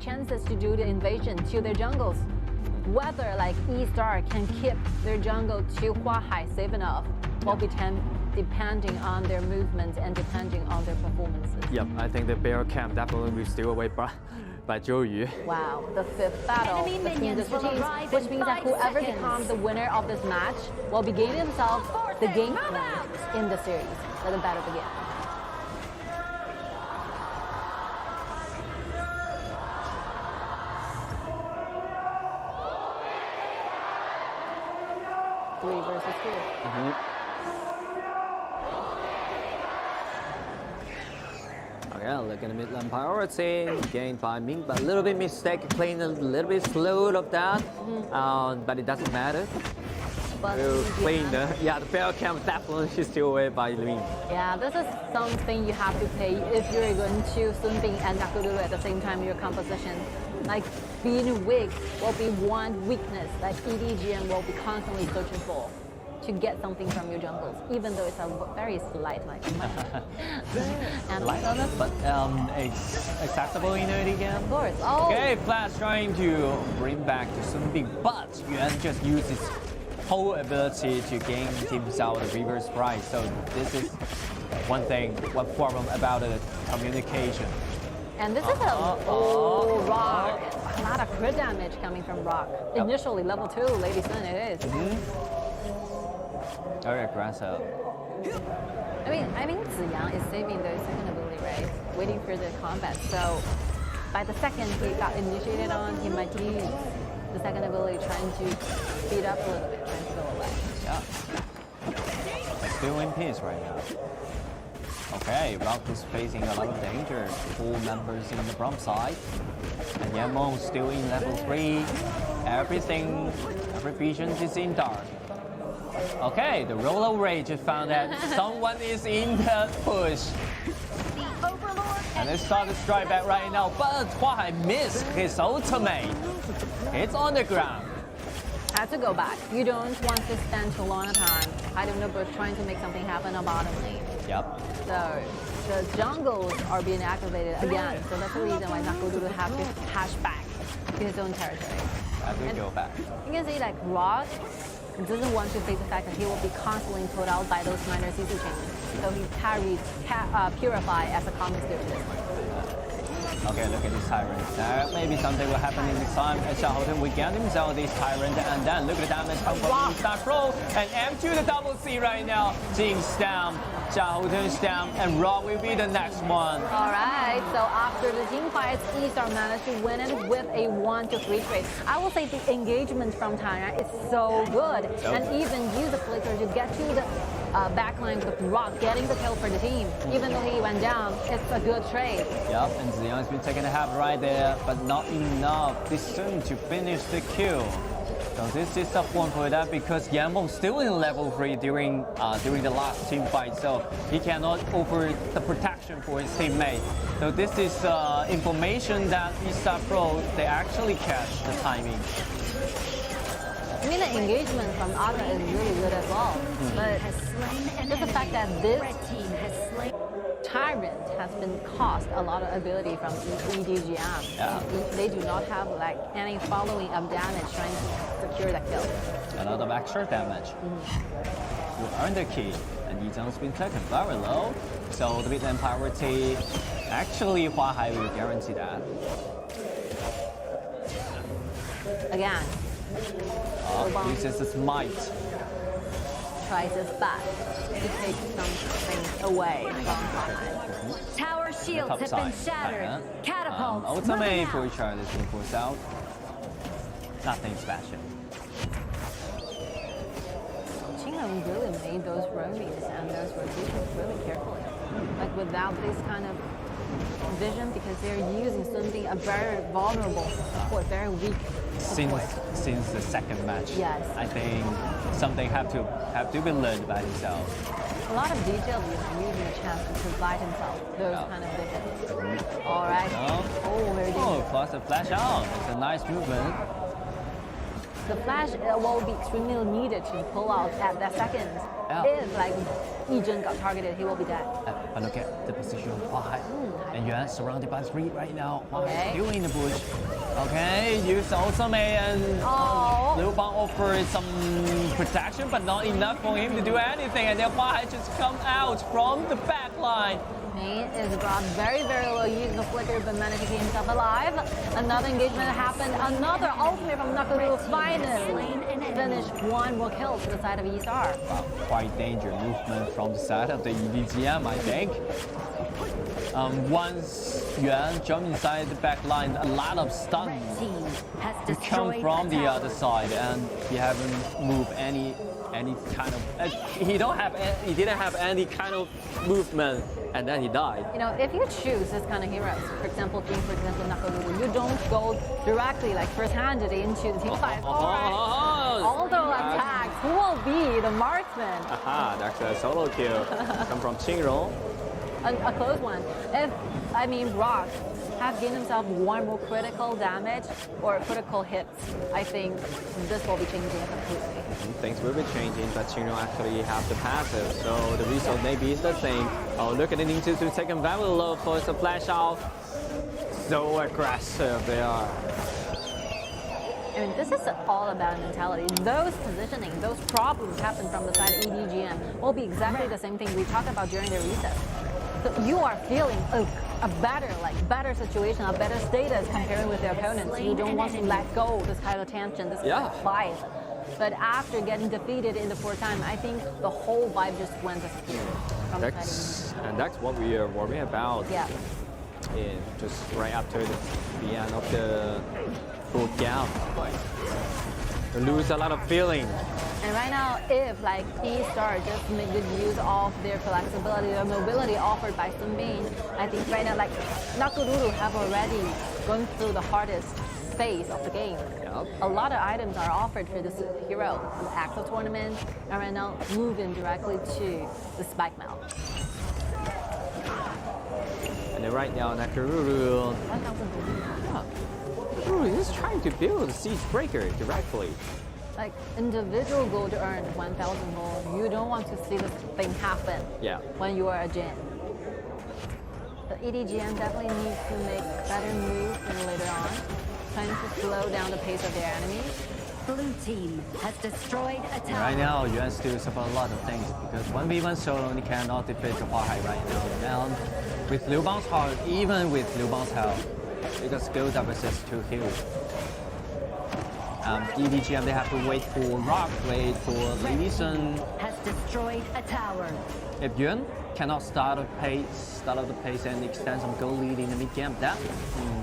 chances to do the invasion to their jungles. Whether like eStar can keep their jungle to Highfive safe enough will be depending on their movements and depending on their performances. Yep, I think the bear camp definitely will steal away by Zhou Yu. Wow, the fifth battle between the two teams, which means that whoever becomes the winner of this match will be gaining themselves the game point in the series. Let the battle begin. Three versus two. Okay, look at the mid lane priority, gained by Ming, but a little bit mistake, playing a little bit slow of that, but it doesn't matter. But playing the bear camp definitely is still away by Ming. Yeah, this is something you have to pay if you're going to Sun Bing and Nakudulu at the same time in your composition. Like being weak will be one weakness that EDG.M will be constantly searching for to get something from your jungles, even though it's a very slight and Light, but it's acceptable in EDG.M. Of course. Oh. Okay, Flash trying to bring back to Sun Bing, but Yuan just used his whole ability to gain himself the reverse price. So this is one problem about the communication. And this is a rock. A lot of crit damage coming from rock. Yep. Initially level 2, Lady Sun it is. Very aggressive. I mean Ziyang is saving the second ability, right? Waiting for the combat. So by the second he got initiated on, he might use the second ability trying to speed up a little bit, trying to go away. Yeah. Still in peace right now. Okay, Rock is facing a lot of danger. 4 members in the front side. And Yanmeng still in level 3. Every vision is in dark. Okay, the Roller Ray just found that someone is in the push. And they start to strike back right now, but Highfive missed his ultimate. It's on the ground. Has to go back. You don't want to spend too long a time. I don't know, but trying to make something happen on bottom lane. Yep. So the jungles are being activated again. So that's the reason why Nakudulu have to hash back to his own territory. Have to go back. You can see like Rock doesn't want to face the fact that he will be constantly put out by those minor CC chains. So he carries Purify as a common skill to this one. Okay, look at this Tyrant. Maybe something will happen in this time. And Xiaohouten will get himself this Tyrant, and then look at the damage come from eStarPro. And M2 the double C right now. Jing stamp, Xiaohouten stamp, and Rock will be the next one. Alright, so after the team fights, eStar managed to win it with a 1-3 trade. I will say the engagement from Tyrant is so good. And even use the flicker to get to the backline with Rock getting the kill for the team. Even though he went down, it's a good trade. Yep, and Ziyang has been taking a half right there, but not enough this soon to finish the kill. So this is a point for that because Yanmeng still in level 3 during the last team fight, so he cannot offer the protection for his teammate. So this is information that eStarPro, they actually catch the timing. I mean, the engagement from Aga is really good as well. But just the fact that this Tyrant has been cost a lot of ability from EDG.M. Yeah. They do not have like any following up damage trying to secure that kill. A lot of extra damage. You earn the key, and Yizhang's been taken very low. So the mid lane priority, actually Highfive will guarantee that. Again. Uses his might. Tries his best to take something away from Highfive. Tower shields have been shattered. Catapults. Ultimate for Charlie is being forced out. Nothing special. Qinglong really made those roamings and those rotations really carefully. Like without this kind of vision, because they're using something a very vulnerable or very weak support. Since the second match, yes. I think something have to be learned by himself. A lot of details using a chance to provide himself those kind of visions. All right. Oh, very good. Oh, plus a flash out. It's a nice movement. the flash will be extremely needed to pull out at that second. Yeah. If like EDG.M got targeted, he will be dead. But look at the position of Highfive. And Yuan surrounded by 3 right now. Okay. Still in the bush. Okay, use ultimate and Liu Bang offered some protection, but not enough for him to do anything. And then Highfive just come out from the back line. Main is brought very, very low, using the flicker, but managed to keep himself alive. Another engagement happened. Another ultimate from Nakoru finally finished 1 more kill to the side of eStar. Wow, quite dangerous movement from the side of the EDG.M, I think. Once Yuan jumped inside the back line, a lot of stun come from the other side, and he haven't moved any kind of. He didn't have any kind of movement, and then he died. You know, if you choose this kind of heroes, for example, Jing, for example, Nakoru, you don't go directly, like first-handed into the team fight. All those attacks, who will be the marksman? Aha, that's a solo kill. Come from Qingrong. A close one. Rock have gained himself 1 more critical damage or critical hits. I think this will be changing completely. Things will be changing, but Qingrong actually have the passive, so the result maybe is the same. Oh, look at the ninjas to take him very low for the flash out. So aggressive they are. I mean, this is all about mentality. Those positioning, those problems happen from the side of EDG.M will be exactly the same thing we talked about during the recess. So you are feeling a better situation, a better status comparing with your opponents. You don't want to let go this kind of tension, this kind of vibe. But after getting defeated in the 4th time, I think the whole vibe just went disappeared. And that's what we are worried about. Yeah. Just right after the end of the full gap, we lose a lot of feeling. And right now, if like eStar just make good use of their flexibility or mobility offered by Sunbin, I think right now like Nakoru have already gone through the hardest phase of the game. Yep. A lot of items are offered for this hero, the actual tournament, and right now moving directly to the spike mount. And then right now, Nakoru is trying to build a siege breaker directly. Like individual gold earned 1,000 gold. You don't want to see this thing happen when you are a Gen. The EDG.M definitely needs to make better moves later on, trying to slow down the pace of their enemies. Blue team has destroyed a tower. Right now, Yuan still suffer a lot of things because 1v1 solo only cannot defeat the Highfive right now. And with Liu Bang's heart, even with Liu Bang's health, because skill deficits to heal. EDG.M, they have to wait for Rock, wait for Lady Sun. Has destroyed a tower. If Yuan cannot start up the pace and extend some goal lead in the mid game, that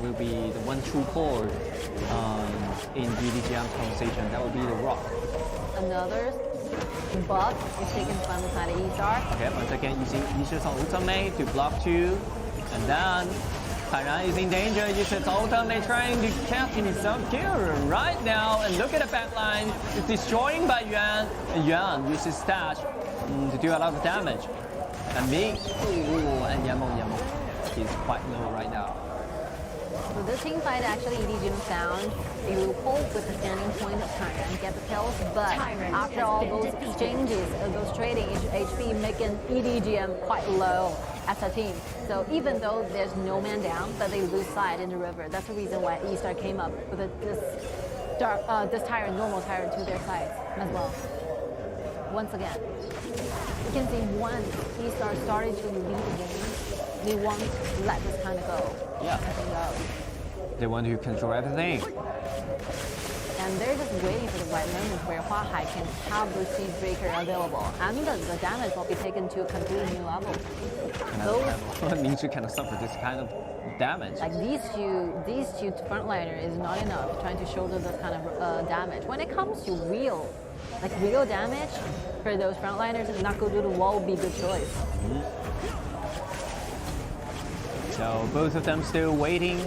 will be the one true core in EDG.M conversation. That will be the Rock. Another buff is taken from the side of eStar. Okay, once again using Yishu's ultimate to block 2, and then Tairan is in danger. Yishu's ultimate trying to catch himself kill right now, and look at the backline. It's destroying by Yuan. And Yuan uses dash to do a lot of damage. And Ming, and Yamo, he's quite low right now. So this team fight actually EDG.M found a loophole with the standing point of Tyrant and get the kills, but after all those exchanges, those trading HP making EDG.M quite low as a team. So even though there's no man down, but they lose side in the river. That's the reason why eStar came up with this Tyrant, normal Tyrant to their side as well. Once again, you can see once eStar started to lead the game, they won't let this kind of go. Yeah. They want to control everything. And they're just waiting for the right moment where Highfive can have the siege breaker available, and the damage will be taken to a completely new level. Ninja cannot suffer this kind of damage. Like these two frontliner is not enough trying to shoulder this kind of damage. When it comes to real damage for those frontliners, Nakoru will be good choice. So both of them still waiting.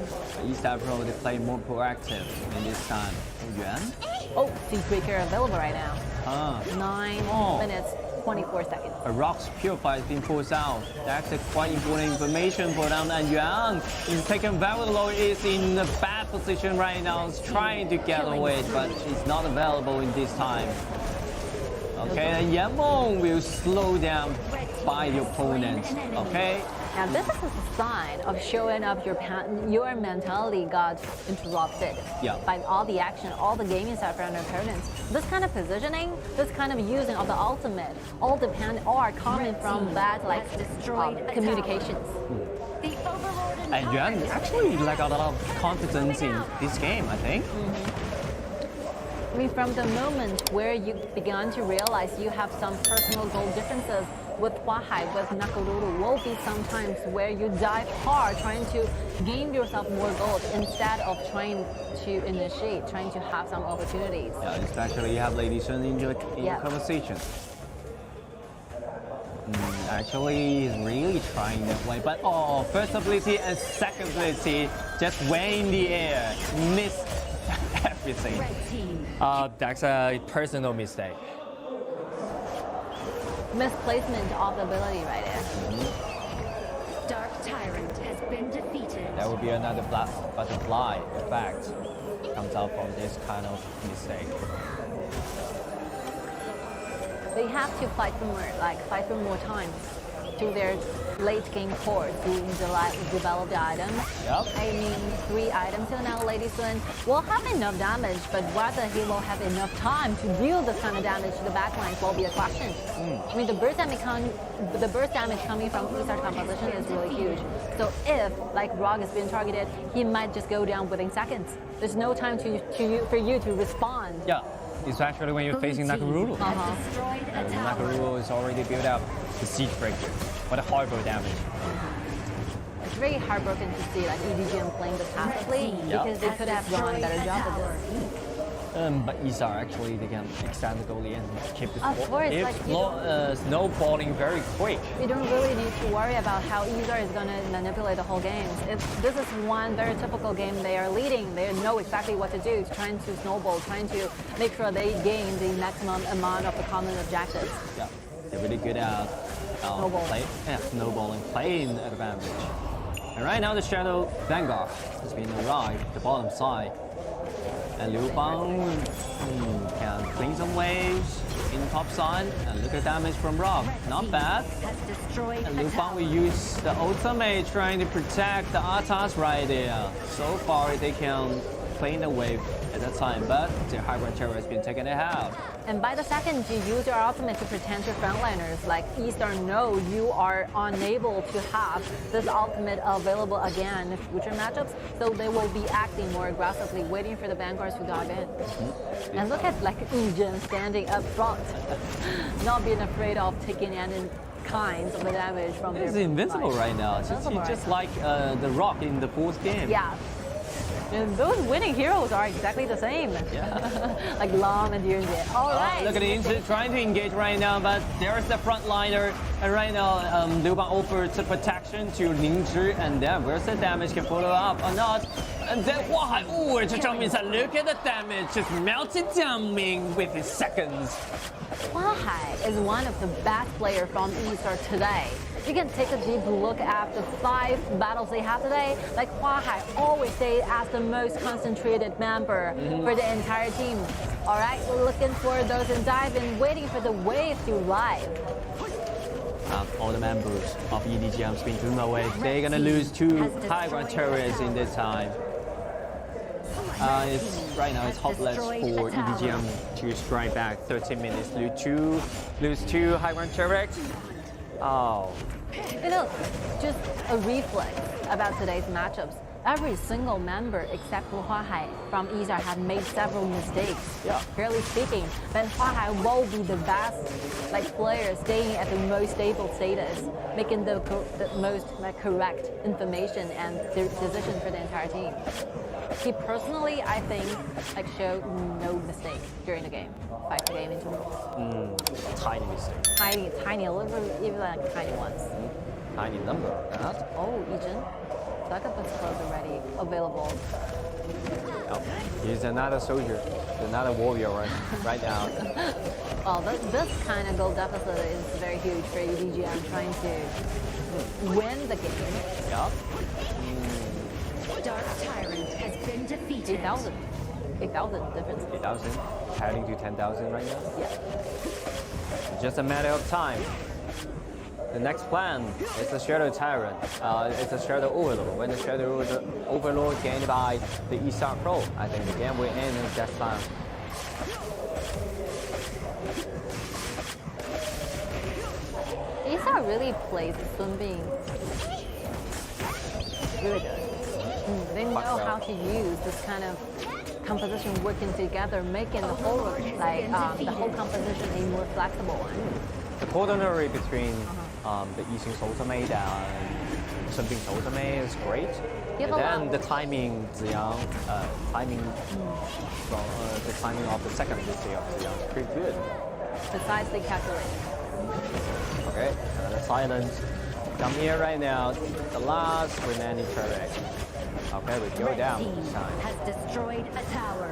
eStarPro to play more proactive in this time. Yuan? Oh, siege breaker available right now. 9 minutes 24 seconds. A Rock's Purify has been forced out. That's a quite important information for them. And Yuan is taken very low, is in a bad position right now. Is trying to get away, but it's not available in this time. Okay, and Yanmeng will slow down by the opponent. Okay. Now this is a sign of showing up your mentality got interrupted by all the action, all the gaming stuff from your opponents. This kind of positioning, this kind of using of the ultimate, all are coming from that like communications. And Yuan actually like a lot of confidence in this game, I think. I mean, from the moment where you began to realize you have some personal goal differences with Highfive, with Nakaruru, will be sometimes where you dive hard trying to gain yourself more gold instead of trying to initiate, trying to have some opportunities. Yeah, especially you have Lady Sun in the conversation. Actually, he's really trying that way, but first ability and second ability just way in the air, missed everything. That's a personal mistake. Misplacement of the ability right there. Dark Tyrant has been defeated. There will be another butterfly effect comes out from this kind of mistake. They have to fight for more time to their late game core to develop the items. Yep. I mean, 3 items till now, Lady Sun will have enough damage, but whether he will have enough time to deal this kind of damage to the backlines will be a question. I mean, the burst damage coming from eStar's composition is really huge. So if, like Rock is being targeted, he might just go down within seconds. There's no time for you to respond. Yeah, especially when you're facing Nakaruru. Nakaruru is already built up the Siege Breaker. What a horrible damage. It's very heartbroken to see like EDG.M playing this passively because they could have done a better job of this. But eStar actually they can extend the goalie and keep the Of course, if snowballing very quick. You don't really need to worry about how eStar is going to manipulate the whole game. This is one very typical game. They are leading. They know exactly what to do, trying to snowball, trying to make sure they gain the maximum amount of the common objectives. Yeah, they're really good at snowballing, playing advantage. And right now the Shadow Vanguard has been arrived at the bottom side. And Liu Bang can clean some waves in top side and look at damage from Rock. Not bad. And Liu Bang will use the ultimate trying to protect the Atas right there. So far they can clean the wave at that time, but the Hybrid Terror has been taken out. And by the second you use your ultimate to protect your frontliners, like eStar know you are unable to have this ultimate available again in future matchups, so they will be acting more aggressively, waiting for the vanguards to dive in. And look at like EDG.M standing up front, not being afraid of taking any kinds of the damage from their He's invincible right now. He's just like the Rock in the fourth game. Yeah. And those winning heroes are exactly the same. Yeah. Like Lam and DRG. All right. Look at the trying to engage right now, but there's the frontliner. And right now, Liu Bang offers the protection to Ning-Zhi, and then where's the damage can follow up or not? And then Highfive, look at the damage, just melted down Ming within seconds. Highfive is one of the best players from eStar today. You can take a deep look at the 5 battles they have today. Like Highfive always stay as the most concentrated member for the entire team. All right, we're looking for those in dive and waiting for the wave to arrive. All the members of EDG.M's been thrown away. They're gonna lose 2 high-ground turrets in this time. Right now it's hopeless for EDG.M to strike back. 13 minutes, lose two high-ground turrets. Oh. You know, just a reflex about today's matchups. Every single member except for Highfive from eStar have made several mistakes, fairly speaking. But Highfive will be the best player staying at the most stable status, making the most correct information and decision for the entire team. He personally, I think, showed no mistake during the game. 5 game into Tiny mistake. tiny, a little, even like tiny ones. Tiny number. Oh, EDG.M. Backup is close already, available. Oh, he's another soldier, another warrior right now. Well, this kind of goal deficit is very huge for EDG.M trying to win the game. Yeah. Dark Tyrant has been defeated. 8,000. 8,000 difference. 8,000, heading to 10,000 right now. Yeah. Just a matter of time. The next plan is the Shadow Tyrant. It's a Shadow Overlord. When the Shadow Overlord gained by the eStarPro, I think the game will end in that time. eStar really plays Sunbeam really good. They know how to use this kind of composition working together, making the whole composition a more flexible one. The coordination between the Yixing's ultimate and Sunbeam's ultimate is great. And then the timing, Ziyang, the timing of the second ability of Ziyang is pretty good. Precisely calculated. Okay, the silence come here right now. The last remaining turret. Okay, we go down this time. Has destroyed a tower.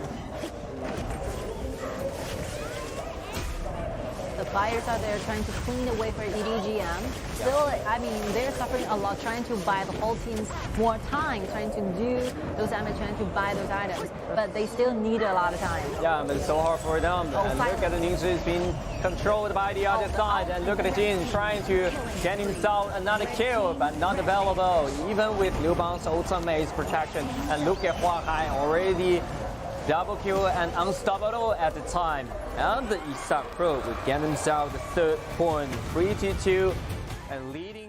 The fires are there trying to clean the way for EDG.M. Still, I mean, they're suffering a lot trying to buy the whole teams more time, trying to do those damage, trying to buy those items. But they still need a lot of time. Yeah, but it's so hard for them. And look at the Ningxu being controlled by the other side. And look at the Jin trying to get himself another kill, but not available. Even with Liu Bang's ultimate's protection. And look at Huahai already double kill and unstoppable at the time. And the eStarPro would get himself the third point, 3-2, and leading.